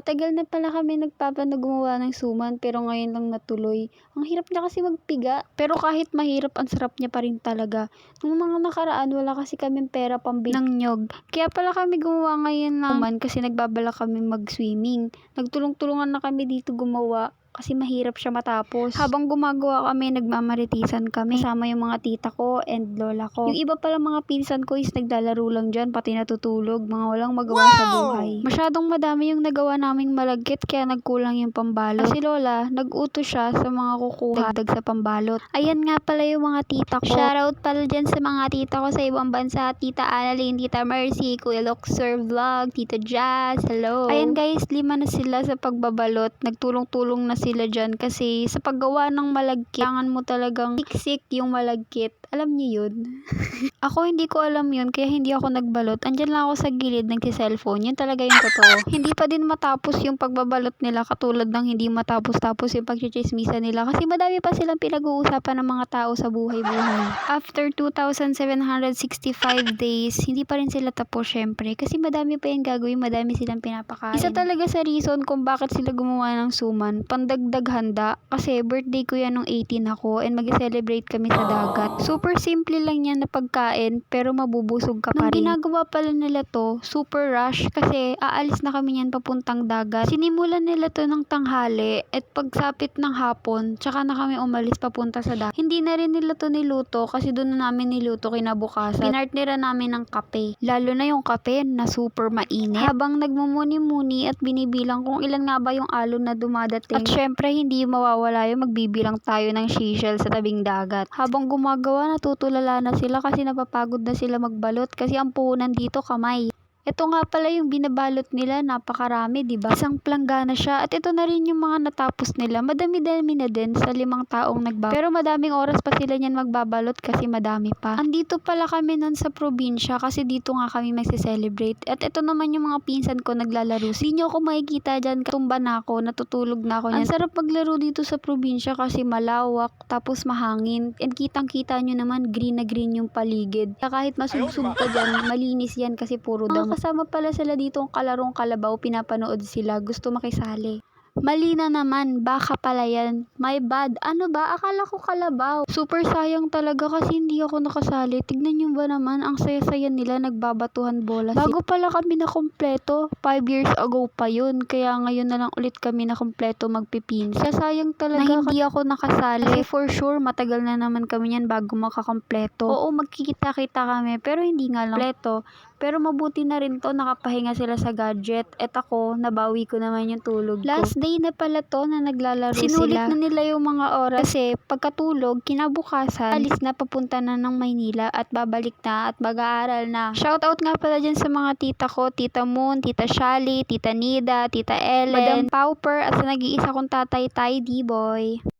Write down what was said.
Matagal na pala kami gumawa ng suman pero ngayon lang natuloy. Ang hirap niya kasi magpiga, pero kahit mahirap ang sarap niya pa rin talaga. Nung mga nakaraan wala kasi kaming pera pambili ng nyog. Kaya pala kami gumawa ngayon ng suman kasi nagbabalak kami mag-swimming. Nagtulong-tulungan na kami dito gumawa kasi mahirap siya matapos. Habang gumagawa kami, nagmamaritisan kami. Kasama yung mga tita ko and lola ko. Yung iba pala mga pinsan ko is naglalaro lang dyan, pati natutulog. Mga walang magawa sa buhay. Masyadong madami yung nagawa naming malagkit kaya nagkulang yung pambalot. Si lola, nag-utos siya sa mga kukuha dagdag sa pambalot. Ayan nga pala yung mga tita ko. Shoutout pala dyan sa mga tita ko sa ibang bansa. Tita Annalyn, Tita Mercy, Kuya Luxor Vlog, Tita Jazz, hello. Ayan guys, 5 na sila sa pagbabalot. Nagtulong-tulong na sila dyan kasi sa paggawa ng malagkit, kailangan mo talagang siksik yung malagkit. Alam niyo yun? Ako hindi ko alam yun kaya hindi ako nagbalot. Andyan lang ako sa gilid nagsi-cellphone. Yun talaga yung totoo. Hindi pa din matapos yung pagbabalot nila katulad ng hindi matapos-tapos yung pagchichismisa nila kasi madami pa silang pinag-uusapan ng mga tao sa buhay-buhay. After 2,765 days, hindi pa rin sila tapos syempre kasi madami pa yung gagawin, madami silang pinapakain. Isa talaga sa reason kung bakit sila gumawa ng suman, pandagdag handa kasi birthday ko yan nung 18 ako and mag-celebrate kami sa dagat. Super simple lang yan na pagkain pero mabubusog ka pa rin. Nung ginagawa pala nila to, super rush kasi aalis na kami niyan papuntang dagat. Sinimulan nila to ng tanghali at pagsapit ng hapon, tsaka na kami umalis papunta sa dagat. Hindi na rin nila to niluto kasi doon na namin niluto kinabukasan. Pinartnera namin ng kape. Lalo na yung kape na super mainit. Habang nagmumuni-muni at binibilang kung ilan nga ba yung alon na dumadating. At syempre hindi mawawala yung magbibilang tayo ng seashell sa tabing dagat. Habang gumagawa natutulala na sila kasi napapagod na sila magbalot kasi ang puhunan dito kamay. Ito nga pala yung binabalot nila, napakarami, diba? Isang planggana siya at ito na rin yung mga natapos nila. Madami-dami na din sa 5 taong nagbabalot. Pero madaming oras pa sila niyan magbabalot kasi madami pa. Andito pala kami nun sa probinsya kasi dito nga kami magse-celebrate. At ito naman yung mga pinsan ko naglalaro. Hindi nyo ako makikita dyan, katumba na ako, natutulog na ako. Ang sarap maglaro dito sa probinsya kasi malawak, tapos mahangin. And kitang-kita nyo naman, green na green yung paligid. Kaya kahit masubsub ka dyan, malinis yan kasi puro damo. Kasama pala sila dito ang kalarong kalabaw, pinapanood sila, gusto makisali. Mali na naman, baka pala yan. My bad. Ano ba? Akala ko kalabaw. Super sayang talaga kasi hindi ako nakasali. Tignan nyo ba naman, ang saya-saya nila nagbabatuhan bola. Bago pala kami na kompleto, 5 years ago pa yun. Kaya ngayon na lang ulit kami na kompleto magpipinsa. Sayang talaga na hindi ako nakasali. Kasi for sure, matagal na naman kami yan bago makakompleto. Oo, magkikita-kita kami, pero hindi nga lang kompleto. Pero mabuti na rin to, nakapahinga sila sa gadget. At ako, nabawi ko naman yung tulog ko. Last day na pala to na naglalaro Sinulit sila. Na nila yung mga oras kasi pagkatulog, kinabukasan, alis na papunta na ng Maynila at babalik na at mag-aaral na. Shoutout nga pala dyan sa mga tita ko, Tita Moon, Tita Shali, Tita Nida, Tita Ellen, Madam Pauper at sa nag-iisa kong tatay, Ty D-Boy.